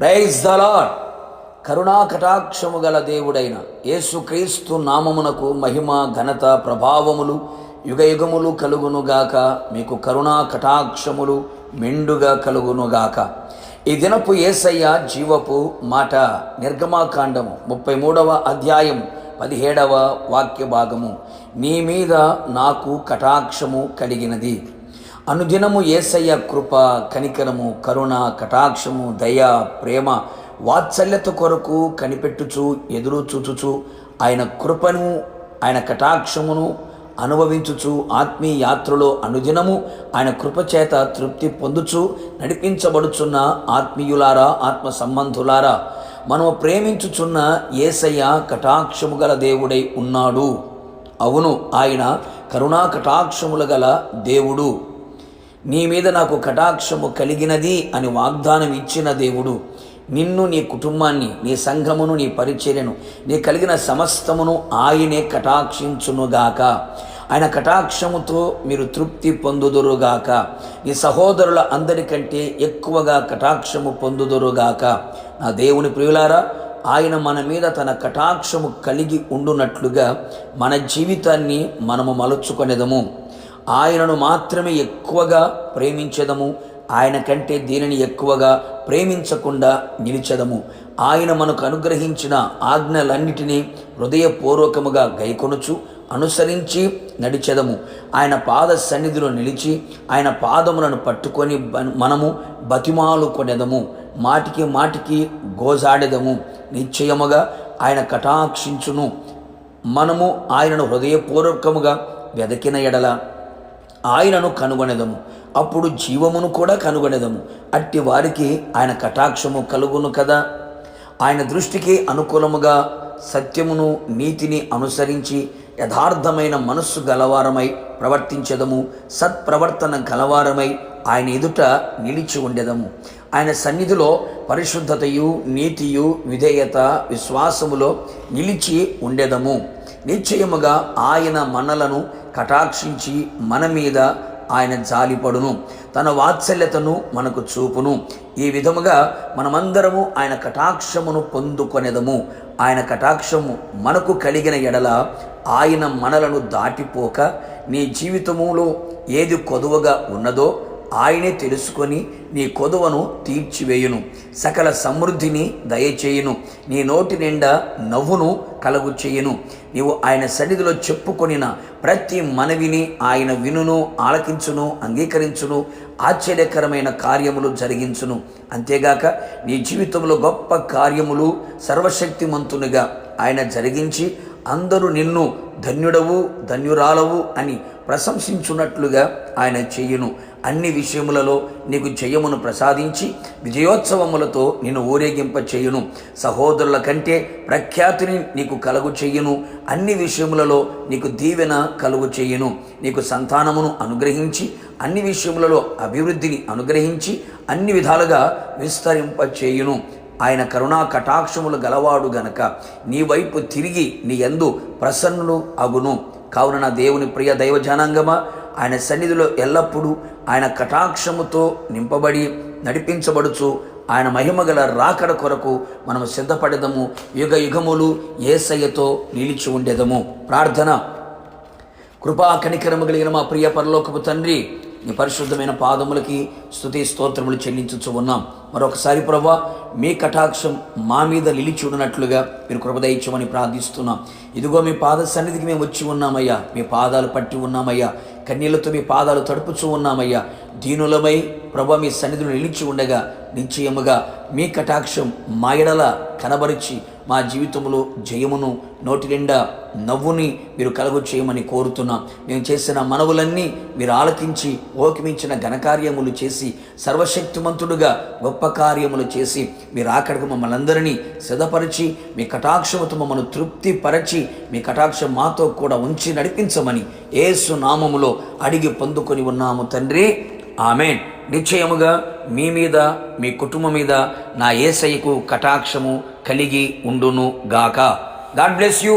Praise the lord. కరుణా కటాక్షము గల దేవుడైన యేసుక్రీస్తు నామమునకు మహిమ, ఘనత, ప్రభావములు యుగయుగములు కలుగునుగాక. మీకు కరుణా కటాక్షములు మెండుగా కలుగునుగాక. ఈ దినపు యేసయ్య జీవపు మాట నిర్గమాకాండము 33వ అధ్యాయము 17వ వాక్య భాగము. నీ మీద నాకు కటాక్షము కలిగినది. అనుదినము యేసయ్య కృప, కనికరము, కరుణ, కటాక్షము, దయ, ప్రేమ, వాత్సల్యత కొరకు కనిపెట్టుచు ఎదురు చూచుచు ఆయన కృపను, ఆయన కటాక్షమును అనుభవించుచు ఆత్మీయ యాత్రలో అనుదినము ఆయన కృపచేత తృప్తి పొందుచు నడిపించబడుచున్న ఆత్మీయులారా, ఆత్మ సంబంధులారా, మనము ప్రేమించుచున్న యేసయ్య కటాక్షము గల దేవుడై ఉన్నాడు. అవును, ఆయన కరుణా కటాక్షముల గల దేవుడు. నీ మీద నాకు కటాక్షము కలిగినది అని వాగ్దానం ఇచ్చిన దేవుడు నిన్ను, నీ కుటుంబాన్ని, నీ సంఘమును, నీ పరిచర్యను, నీ కలిగిన సమస్తమును ఆయనే కటాక్షించునుగాక. ఆయన కటాక్షముతో మీరు తృప్తి పొందుదురుగాక. నీ సహోదరుల అందరికంటే ఎక్కువగా కటాక్షము పొందుదురుగాక. నా దేవుని ప్రియులారా, ఆయన మన మీద తన కటాక్షము కలిగి ఉండునట్లుగా మన జీవితాన్ని మనము మలుచుకొనేదము. ఆయనను మాత్రమే ఎక్కువగా ప్రేమించెదము. ఆయన కంటే దీనిని ఎక్కువగా ప్రేమించకుండా నిలిచెదము. ఆయన మనకు అనుగ్రహించిన ఆజ్ఞలన్నిటినీ హృదయపూర్వకముగా గైకొనుచు అనుసరించి నడిచెదము. ఆయన పాద సన్నిధిలో నిలిచి ఆయన పాదములను పట్టుకొని మనము బతిమాలు కొనెదము. మాటికి మాటికి గోజాడెదము. నిశ్చయముగా ఆయన కటాక్షించును. మనము ఆయనను హృదయపూర్వకముగా వెదకిన ఎడల ఆయనను కనుగొనెదము. అప్పుడు జీవమును కూడా కనుగొనెదము. అట్టి వారికి ఆయన కటాక్షము కలుగును కదా. ఆయన దృష్టికి అనుకూలముగా సత్యమును, నీతిని అనుసరించి యథార్థమైన మనస్సు గలవారమై ప్రవర్తించెదము. సత్ప్రవర్తన గలవారమై ఆయన ఎదుట నిలిచి ఉండెదము. ఆయన సన్నిధిలో పరిశుద్ధతయు, నీతియు, విధేయత, విశ్వాసములో నిలిచి ఉండెదము. నిశ్చయముగా ఆయన మనలను కటాక్షించి మన మీద ఆయన జాలిపడును, తన వాత్సల్యతను మనకు చూపును. ఈ విధముగా మనమందరము ఆయన కటాక్షమును పొందుకొనేదము. ఆయన కటాక్షము మనకు కలిగిన ఎడల ఆయన మనలను దాటిపోక నీ జీవితములో ఏది కొదువగా ఉన్నదో ఆయనే తెలుసుకొని నీ కొదువను తీర్చివేయును. సకల సమృద్ధిని దయచేయును. నీ నోటి నిండా నవ్వును కలుగు చేయును. నీవు ఆయన సన్నిధిలో చెప్పుకొనిన ప్రతి మనవిని ఆయన వినును, ఆలకించును, అంగీకరించును, ఆశ్చర్యకరమైన కార్యములు జరిగించును. అంతేగాక నీ జీవితంలో గొప్ప కార్యములు సర్వశక్తిమంతునిగా ఆయన జరిగించి అందరూ నిన్ను ధన్యుడవు, ధన్యురాలవు అని ప్రశంసించున్నట్లుగా ఆయన చేయును. అన్ని విషయములలో నీకు జయమును ప్రసాదించి విజయోత్సవములతో నిన్ను ఊరేగింప చేయును. సహోదరుల కంటే ప్రఖ్యాతిని నీకు కలుగు చేయును. అన్ని విషయములలో నీకు దీవెన కలుగు చేయును. నీకు సంతానమును అనుగ్రహించి అన్ని విషయములలో అభివృద్ధిని అనుగ్రహించి అన్ని విధాలుగా విస్తరింప చేయును. ఆయన కరుణా కటాక్షములు గలవాడు గనక నీ వైపు తిరిగి నీ యందు ప్రసన్నులు అగును. కావున నా దేవుని ప్రియ దైవ జనాంగమా, ఆయన సన్నిధిలో ఎల్లప్పుడూ ఆయన కటాక్షముతో నింపబడి నడిపించబడుచు ఆయన మహిమగల రాకడ కొరకు మనము సిద్ధపడేదము. యుగ యుగములు యేసయ్యతో నిలిచి ఉండేదము. ప్రార్థన. కృపా కనికరము కలిగిన మా ప్రియ పరలోకపు తండ్రి, నీ పరిశుద్ధమైన పాదములకి స్తుతి స్తోత్రములు చెల్లించుచు ఉన్నాం. మరొకసారి ప్రభా, మీ కటాక్షం మా మీద నిలిచి ఉన్నట్లుగా మీరు కృప దయచేయమని ప్రార్థిస్తున్నాం. ఇదిగో మీ పాద సన్నిధికి మేము వచ్చి ఉన్నామయ్యా. మీ పాదాలు పట్టి ఉన్నామయ్యా. కన్నీళ్లతో మీ పాదాలు తడుపుచూ ఉన్నామయ్యా. దీనులమై ప్రభా మీ సన్నిధిలో నిలిచి ఉండగా నిశ్చయముగా మీ కటాక్షం మా ఎడల కనబరిచి మా జీవితంలో జయమును, నోటి నిండా నవ్వుని మీరు కలుగు చేయమని కోరుతున్నాం. మేము చేసిన మనవులన్నీ మీరు ఆలకించి ఓకిమించిన ఘనకార్యములు చేసి సర్వశక్తిమంతుడుగా గొప్ప కార్యములు చేసి మీరు ఆఖరికి మమ్మల్ని అందరినీ సిద్ధపరిచి మీ కటాక్షముతో మమ్మల్ని తృప్తిపరచి మీ కటాక్షం మాతో కూడా ఉంచి నడిపించమని యేసు నామములో అడిగి పొందుకొని ఉన్నాము తండ్రి. ఆమేన్. నిశ్చయముగా మీ మీద, మీ కుటుంబం మీద నా యేసయ్యకు కటాక్షము కలిగి ఉండును గాక. God bless you.